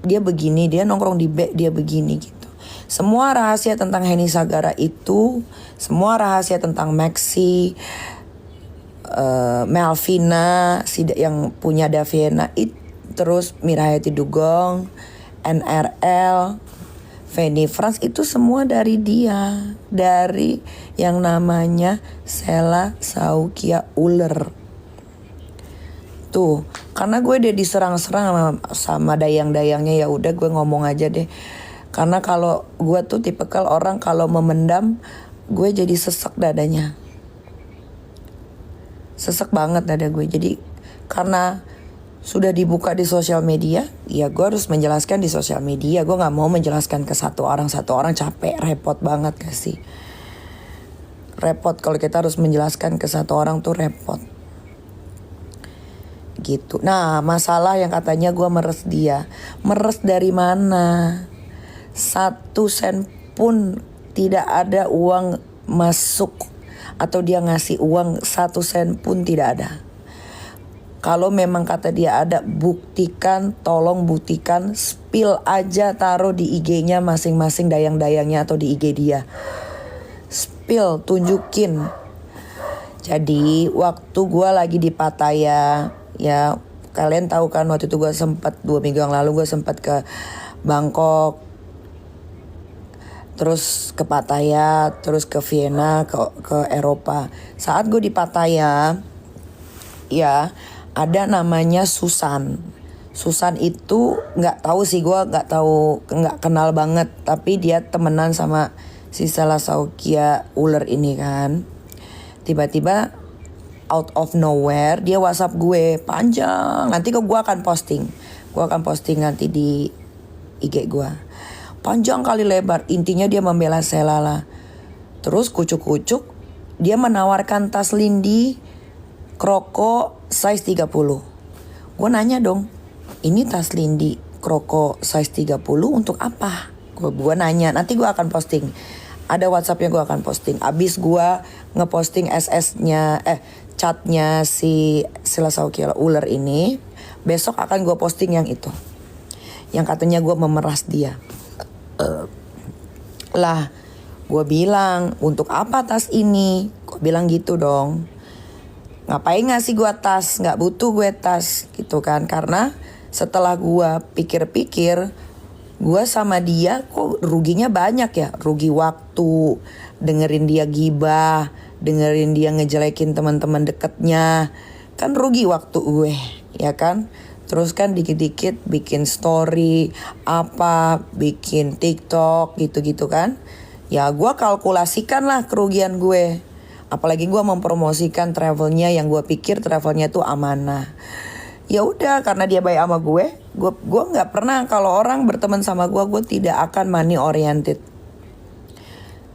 dia begini, dia nongkrong di B dia begini gitu. Semua rahasia tentang Henny Sagara itu, semua rahasia tentang Maxi, Melvina, yang punya Daviena, terus Mirahayati Dugong, NRL, Feni Frans, itu semua dari dia, dari yang namanya Sela Saukia Uler. Tuh, karena gue udah diserang-serang sama dayang-dayangnya, ya udah gue ngomong aja deh. Karena kalau gue tuh tipikal orang kalau memendam, gue jadi sesek dadanya. Sesek banget dada gue. Jadi karena sudah dibuka di sosial media, ya gue harus menjelaskan di sosial media. Gue gak mau menjelaskan ke satu orang capek, repot banget gak sih? Repot kalau kita harus menjelaskan ke satu orang tuh repot. Gitu. Nah, masalah yang katanya gue meres dia. Meres dari mana? 1 sen pun tidak ada uang masuk, atau dia ngasih uang 1 sen pun tidak ada. Kalau memang kata dia ada, buktikan, tolong buktikan, spill aja, taruh di IG-nya masing-masing dayang-dayangnya atau di IG dia. Spill, tunjukin. Jadi waktu gue lagi di Pattaya, ya kalian tahu kan waktu itu gue sempat 2 minggu yang lalu gue sempat ke Bangkok, terus ke Pattaya, terus ke Vienna, ke Eropa. Saat gue di Pattaya, ya ada namanya Susan. Susan itu nggak tahu sih, gue nggak kenal banget, tapi dia temenan sama si Sela Saukia Uler ini kan. Tiba-tiba out of nowhere dia WhatsApp gue panjang. Nanti gue akan posting nanti di IG gue. Panjang kali lebar, intinya dia membela Sela lah. Terus kucuk-kucuk dia menawarkan tas Lindy Kroko size 30. Gue nanya dong, ini tas Lindy Kroko size 30 untuk apa? Gue nanya, nanti gue akan posting. Ada WhatsAppnya, gue akan posting. Abis gue ngeposting SS-nya, chatnya si Sela Saukia Uler ini, besok akan gue posting yang itu, yang katanya gue memeras dia. Lah, gue bilang, untuk apa tas ini? Gue bilang gitu dong. Ngapain ngasih gue tas? Gak butuh gue tas gitu kan. Karena setelah gue pikir-pikir, gue sama dia kok ruginya banyak ya. Rugi waktu, dengerin dia gibah, dengerin dia ngejelekin teman-teman deketnya. Kan rugi waktu gue, ya kan? Terus kan dikit-dikit bikin story, bikin TikTok gitu-gitu kan. Ya gue kalkulasikan lah kerugian gue. Apalagi gue mempromosikan travelnya yang gue pikir travelnya tuh amanah. Ya udah, karena dia baik sama gue nggak pernah, kalau orang berteman sama gue tidak akan money oriented.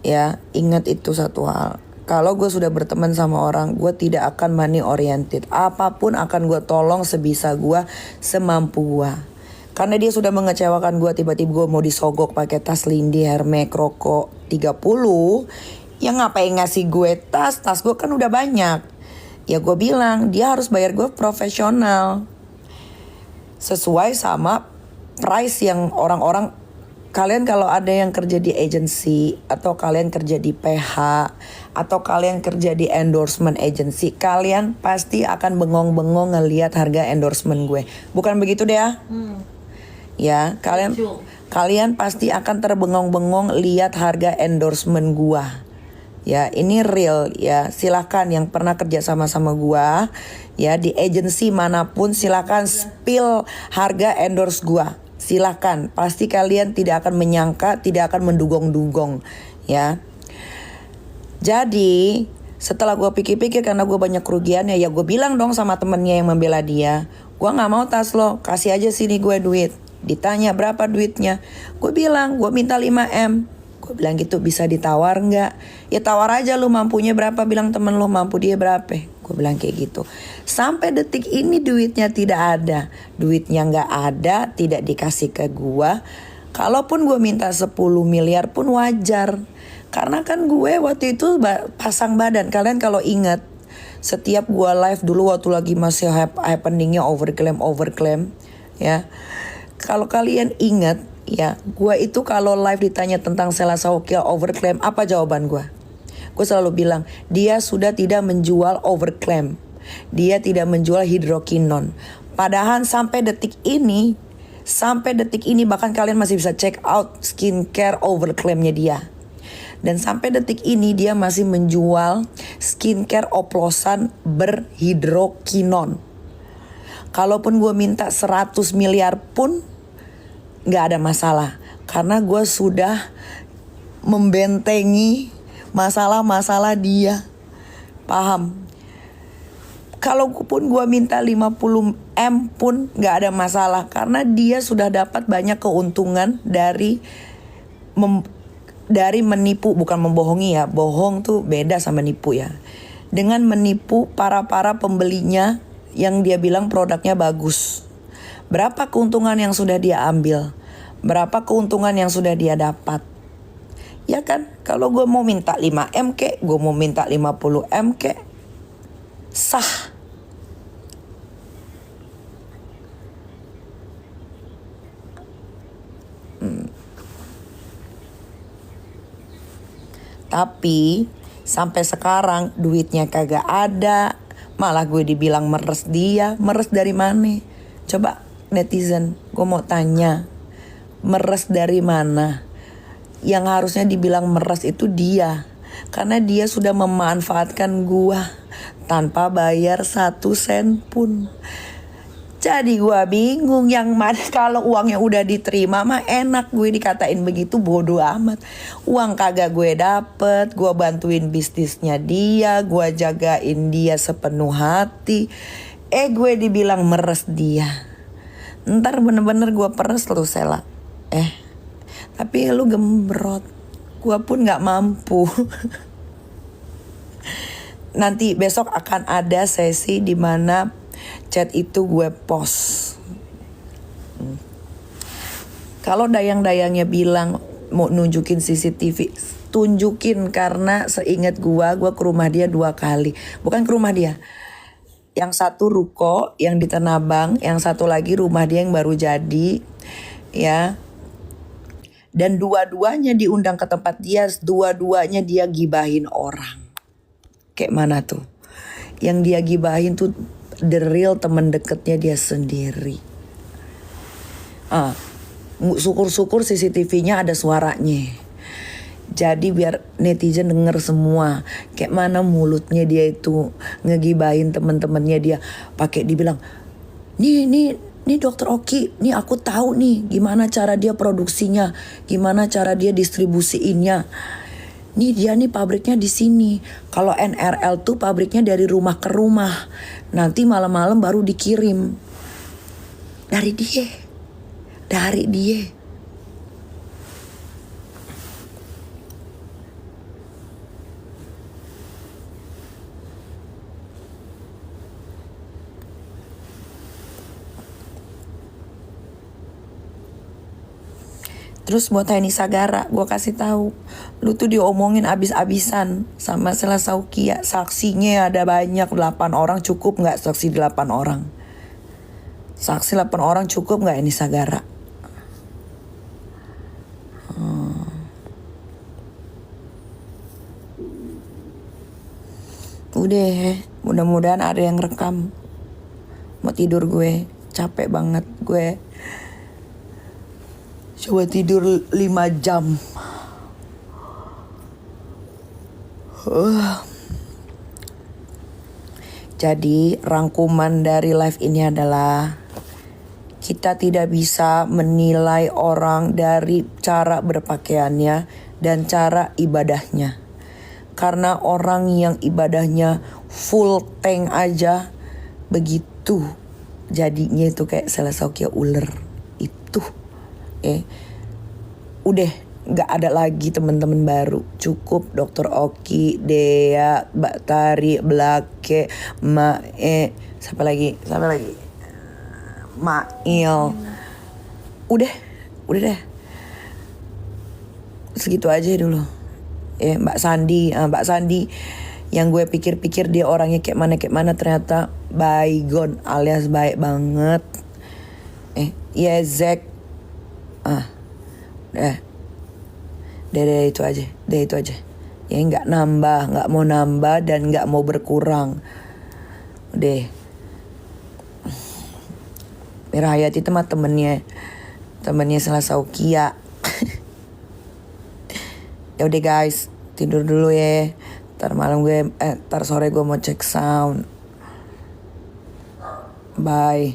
Ya, ingat itu satu hal. Kalau gue sudah berteman sama orang, gue tidak akan money oriented. Apapun akan gue tolong sebisa gue, semampu gue. Karena dia sudah mengecewakan gue, tiba-tiba gue mau disogok pakai tas Lindy Hermes Kroko 30. Ya ngapain ngasih gue tas gue kan udah banyak. Ya gue bilang, dia harus bayar gue profesional. Sesuai sama price yang orang-orang. Kalian kalau ada yang kerja di agency, atau kalian kerja di PH, atau kalian kerja di endorsement agency, kalian pasti akan bengong-bengong ngelihat harga endorsement gue. Bukan begitu deh ya? Ya, kalian pasti akan terbengong-bengong lihat harga endorsement gue. Ya, ini real ya. Silakan yang pernah kerja sama gua ya di agensi manapun, silakan spill harga endorse gua. Silakan. Pasti kalian tidak akan menyangka, tidak akan mendugong-dugong ya. Jadi, setelah gua pikir-pikir karena gua banyak kerugiannya, ya gua bilang dong sama temennya yang membela dia, gua enggak mau tas lo, kasih aja sini gue duit. Ditanya berapa duitnya? Gue bilang, gue minta 5M. Gue bilang gitu, bisa ditawar gak? Ya tawar aja, lu mampunya berapa, bilang temen lu mampu dia berapa. Gue bilang kayak gitu. Sampai detik ini duitnya tidak ada. Duitnya gak ada, tidak dikasih ke gue. Kalaupun gue minta 10 miliar pun wajar. Karena kan gue waktu itu pasang badan. Kalian kalau ingat, setiap gue live dulu waktu lagi masih happeningnya overclaim ya. Kalau kalian ingat ya, gue itu kalau live ditanya tentang Sela Saukia overclaim, apa jawaban gue? Gue selalu bilang, dia sudah tidak menjual overclaim. Dia tidak menjual hidrokinon. Padahal sampai detik ini bahkan kalian masih bisa check out skincare overclaimnya dia. Dan sampai detik ini dia masih menjual skincare oplosan berhidrokinon. Kalaupun gue minta 100 miliar pun gak ada masalah. Karena gue sudah membentengi masalah-masalah dia. Paham? Kalaupun gue minta 50M pun gak ada masalah. Karena dia sudah dapat banyak keuntungan dari menipu, bukan membohongi ya. Bohong tuh beda sama nipu ya. Dengan menipu para pembelinya yang dia bilang produknya bagus. Berapa keuntungan yang sudah dia ambil? Berapa keuntungan yang sudah dia dapat? Ya kan? Kalau gue mau minta 5M kek, gue mau minta 50M kek, sah. Tapi sampai sekarang duitnya kagak ada. Malah gue dibilang meres dia. Meres dari mana? Coba netizen, gue mau tanya. Meres dari mana? Yang harusnya dibilang meres itu dia. Karena dia sudah memanfaatkan gue tanpa bayar 1 sen pun. Jadi gue bingung yang mana. Kalau uangnya udah diterima mah enak, gue dikatain begitu bodoh amat. Uang kagak gue dapet, gue bantuin bisnisnya dia, gue jagain dia sepenuh hati. Gue dibilang meres dia. Ntar bener-bener gue peres lu Sela. Tapi lu gembrot, gue pun gak mampu. Nanti besok akan ada sesi dimana chat itu gue post. Kalau dayang-dayangnya bilang mau nunjukin CCTV, tunjukin. Karena seingat gue ke rumah dia 2 kali. Bukan ke rumah dia, yang satu ruko yang di Tanah Abang, yang satu lagi rumah dia yang baru jadi ya. Dan dua-duanya diundang ke tempat dia, dua-duanya dia gibahin orang. Kayak mana tuh? Yang dia gibahin tuh the real teman deketnya dia sendiri. Syukur-syukur CCTV-nya ada suaranya. Jadi biar netizen denger semua. Kayak mana mulutnya dia itu ngegibahin temen-temennya dia. Pakai dibilang, nih Dokter Oki, nih aku tahu nih gimana cara dia produksinya, gimana cara dia distribusiinnya. Nih dia nih pabriknya di sini. Kalau NRL tuh pabriknya dari rumah ke rumah. Nanti malam-malam baru dikirim. Dari dia. Terus buat Haini Sagara, gue kasih tahu, lu tuh diomongin abis-abisan sama Sela Saukia. Saksinya ada banyak, 8 orang cukup nggak saksi 8 orang? Saksi 8 orang cukup nggak Haini Sagara? Udah, mudah-mudahan ada yang rekam. Mau tidur gue, capek banget gue. Coba tidur 5 jam. Jadi rangkuman dari live ini adalah, kita tidak bisa menilai orang dari cara berpakaiannya dan cara ibadahnya. Karena orang yang ibadahnya full tank aja begitu jadinya itu kayak Sela Saukia ular itu. Udah gak ada lagi teman-teman baru. Cukup Dokter Oki, Dea, Mbak Tari, Blake, siapa lagi? Mail. Udah deh. Segitu aja dulu. Mbak Sandi yang gue pikir-pikir dia orangnya kayak mana ternyata baygon alias baik banget. Zack Deh, deh itu aja, ya nggak nambah, nggak mau nambah dan nggak mau berkurang. Deh, Mira Hayati itu mah temennya Selasa Ukia. Ya udah guys, tidur dulu ya. Ntar sore gue mau cek sound. Bye.